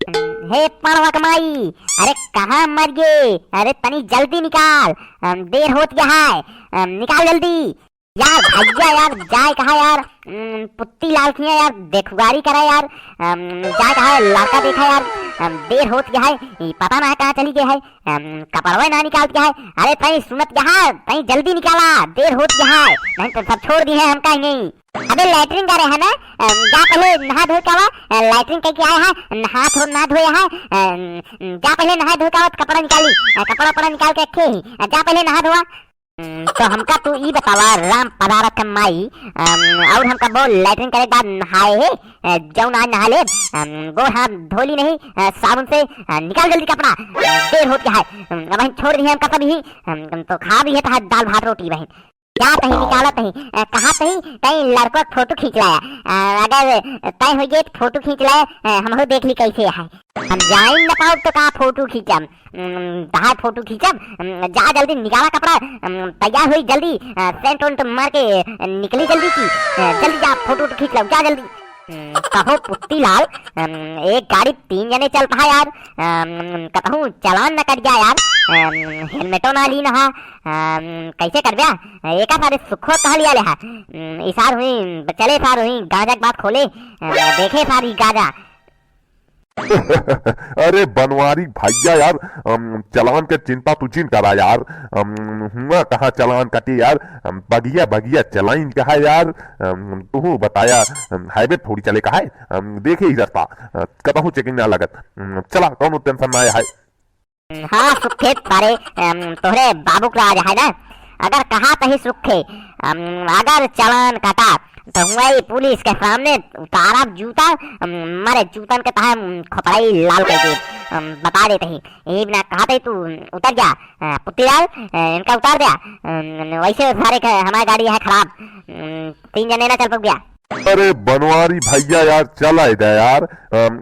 हे पड़वा कमाई, अरे कहाँ मर गए? अरे तनी जल्दी निकाल, देर होत गया है, निकाल जल्दी यार। भैया यार जाए कहा यार, पुत्ती लाल किया यार, देखुगारी करा यार, जाए कहा है, लड़का देखा यार, देर होत गया है, पता ना कहाँ चली गया है, कपड़वा ना निकाल गया है। अरे तई सुनत गया है, तई जल्दी निकाला, देर होत गया है, नहीं तो सब छोड़ दिए हैं हम कहीं नहीं। अबे लैट्रिन करे है ना, जा पहले नहा धो के आवा, लैट्रिन कह के आया है, हाथ ना धोया है, जा पहले नहा धो के आवा, कपड़ा निकाली, कपड़ा निकाल के रखे ही, जा पहले नहा धोआ। तो हमका तू ई बतावा राम पदारथ माई, और हमका बोल लैट्रिन करे बाद नहाए है, जाऊ ना नहा ले, गोड़ हाथ धोली नहीं साबुन से, निकाल जल्दी कपड़ा, देर हो गया है। अब छोड़ दी हम कब ही, तो खा भी है तो दाल भात रोटी बहन, क्या तही निकाला तही, कहा तही तही लड़को फोटो खींच लाया, अगर तय हो गए फोटो खींच लाया, हम देख ली कैसे है, हम जाए न पाओ तो कहा फोटो खींचम, कहा फोटो खींचम, जा जल्दी निकाला कपड़ा, तैयार हुई जल्दी, सेंट वेंट मार के निकली जल्दी की, जल्दी जा फोटो खींच लो, जा जल्दी। कहो पुत्ती लाल, एक गाड़ी 3 जने चल पा यार, कहूँ चलान न कर गया यार, हेलमेटो ना ली नहा, कैसे कर गया? एक सारे सुखो कहा लिया ले, इसार हुई चले सार हुई गांजा की बात खोले, देखे सारी गांजा। अरे बनवारी भैया यार, चलान के चिंता तू चिन करा यार, हुआ कहाँ चलान कटे यार, बगिया चलाइन कहा यार, तू बताया हाईवे थोड़ी चले कहा है, देखे ही रास्ता कहूँ चेकिंग ना लगत, चला कौन टेंशन ना है। हाँ सुखे तारे तोहरे बाबू का राज है ना, अगर कहा तही सुखे, अगर चलान कटा तो वही पुलिस के सामने उतारा जूता, मारे जूतन के तह खोपड़ाई लाल करके बता देते ही, ये ना कहा तू उतर गया पुत्ती लाल, इनका उतार दिया, वैसे सारे हमारी गाड़ी है खराब, 3 जने ना चल पा गया। अरे बनवारी भैया यार चल आए दे यार,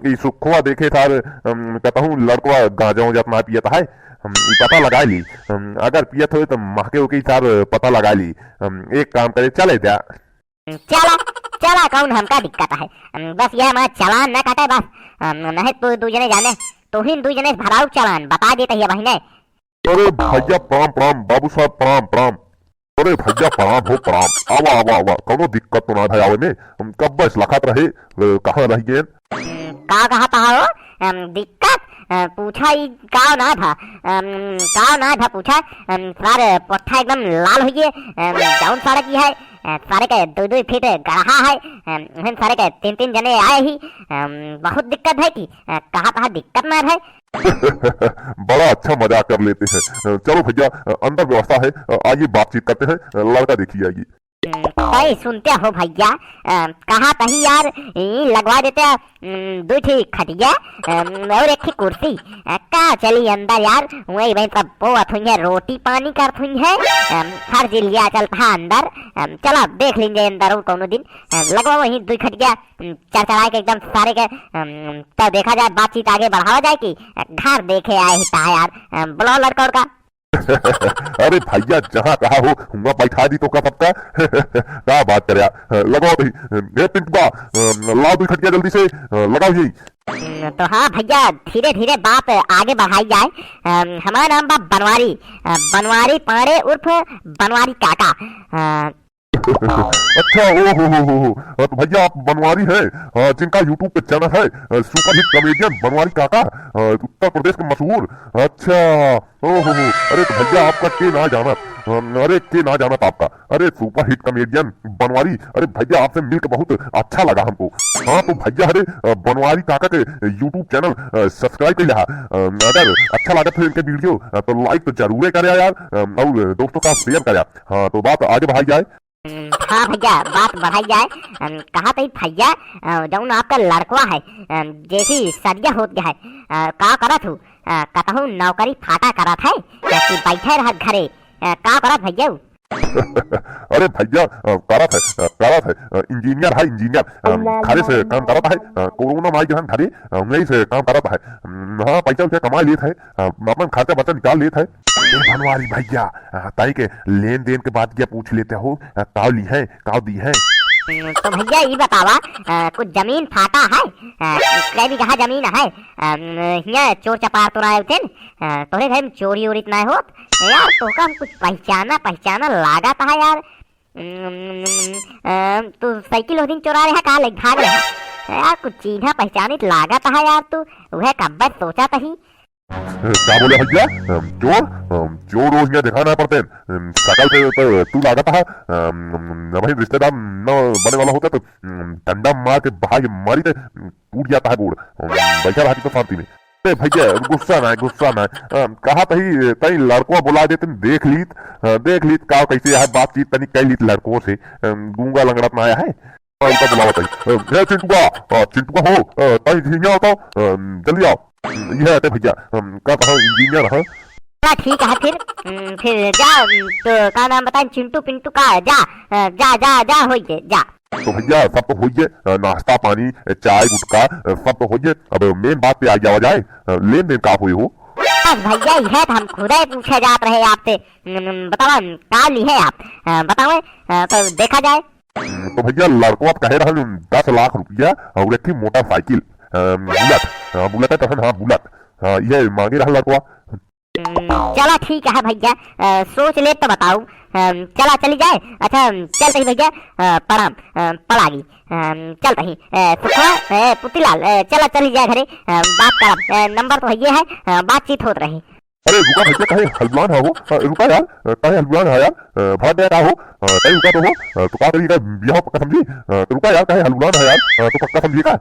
ये सुखवा देखे थार कहता हूँ लड़कवा गांजा उजा ना पियता है, पता लगा ली, अगर पियत हो तो महके होके थार पता लगा ली, एक काम करे चले दे। चला कौन हमका दिक्कत है, बस यह हमारा चलान न काटे बस, नहीं तो 2 जने जाने, तो ही 2 जने भराऊ चलान बता देते है बहने। अरे भैया प्रणाम बाबू साहब प्रणाम, अरे भैया प्रणाम हो प्रणाम, आवा कोनो दिक्कत तो ना है आवे में, कब बस लखत रहे कहाँ रह गए? कहा हो दिक्कत पूछा ही का ना था पूछा, सारे पोठा एकदम लाल हो गए, डाउन सारा की है, सारे के 2-2 फीट गढ़ा है, हम सारे के 3-3 जने आए ही, बहुत दिक्कत है कि कहा दिक्कत ना है। बड़ा अच्छा मजाक कर लेते हैं, चलो भैया अंदर व्यवस्था है, आइए बातचीत करते हैं, लड़का देखिए आइए। भाई सुनते हो भैया, कहा तही यार लगवा देते 2 ठीक खटिया और 1 कुर्सी, का चली अंदर यार, वही भाई सब पोत हुई है, रोटी पानी कर हुई है, हर जिलिया चलता अंदर, चला देख लेंगे अंदर कोनो दिन, लगवा वही 2 खटिया चढ़ा के एकदम सारे के, तब देखा जाए बातचीत आगे बढ़ावा जाए कि घर देखे आए ही था यार, बुलाओ लड़का का। अरे भैया जहाँ कहा हो हुआ बैठा दी तो का सबका क्या बात करे, लगाओ भाई पिंटुआ, लाओ 2 खटिया जल्दी से लगाओ यही। तो हाँ भैया धीरे धीरे बात आगे बढ़ाई जाए, हमारा नाम बा बनवारी पाड़े उर्फ बनवारी काका। अच्छा ओ तो भैया आप बनवारी है, जिनका यूट्यूब पे चैनल है सुपर हिट कॉमेडियन बनवारी काका, उत्तर प्रदेश के मशहूर। अच्छा अरे तो भैया आपका के ना जाना, अरे के ना जाना आपका, अरे सुपर हिट कॉमेडियन बनवारी, अरे भैया आपसे मिलकर बहुत अच्छा लगा हमको। हाँ तो भैया अरे बनवारी काका के यूट्यूब चैनल सब्सक्राइब कर लिया, अगर अच्छा लगा था इनके वीडियो तो लाइक तो जरूर करे यार, और दोस्तों का शेयर करे। हाँ तो बात आगे बढ़ाई जाए। हाँ भैया बात बढ़ाई जाए, कहा तो भैया जौन आपका लड़कवा है जैसी सदिया हो गया है, का करत हूँ कहूँ नौकरी फाटा करत है कि बैठे रह घरे, का करत भैया? अरे भैया करत है इंजीनियर घरे से काम करता है, कोरोना माई जहाँ घरे वहीं से काम करता है, हाँ पैसा उसे कमा लेता है, अपन खर्चा बर्चा निकाल लेता है। बनवारी भैया ताई के लेन देन के बाद क्या पूछ लेते हो, काव ली है काव दी है? तो भैया ये बतावा कुछ जमीन फाटा है कई भी कहा जमीन है हिया चोर चपार तो रहे थे तोरे घर में चोरी उरी ना होत यार तो का कुछ पहचाना लागत है यार तू साइकिल उस दिन चुरा रहा कहा ले भाग रहा यार कुछ चीन्हा पहचानित लागत है यार तू वह कब्बत सोचा तही क्या बोले भैया? चोर चोर रोज यहाँ दिखाना पड़ते शकल पे तो तू लागत है भाई रिश्तेदार न बने वाला होता तो डंडा मार के भाई मारी थे टूट जाता है गोड़ बैठा रहा तो शांति में भैया गुस्सा ना कहा तही तही लड़कों बुला देते देख लीत का कैसे है बातचीत तनी कह लीत लड़कों से गूंगा लंगड़त ना आया है उनका बुलावा तही चिंटुआ हो तही झिंगा होता जल्दी आओ ये है भैया का कहा इंजीनियर है ठीक है फिर जा तो का नाम बताए चिंटू पिंटू का जा जा जा जा होइए जा तो भैया सब तो होइए नाश्ता पानी चाय गुटका सब तो होइए अब मेन बात पे आ जावा जाए लेन देन का हुई हो भैया यह हम खुद ही पूछे जात रहे आपसे बताओ का ली है आप बताओ तो देखा जाए तो भैया लड़को आप कहे रहा 10 लाख रुपया और एक मोटरसाइकिल बुलेट है तहन हाँ बुलेट ये मांगे रहा लड़को चला ठीक है भैया सोच ले तो बताऊ चला चली जाए अच्छा चल रही भैया प्रणाम पड़ागी चल रही सुखा पुतीलाल चला चली जाए घरे बात कर नंबर तो ये है बातचीत होत रही अरे रुका भैया कहे हलवान है वो रुका यार कहे हलवान है यार भाग गया का हो कहीं रुका तो हो तो का करी का बियाह पक्का समझी रुका यार कहे हलवान है यार तो पक्का समझी का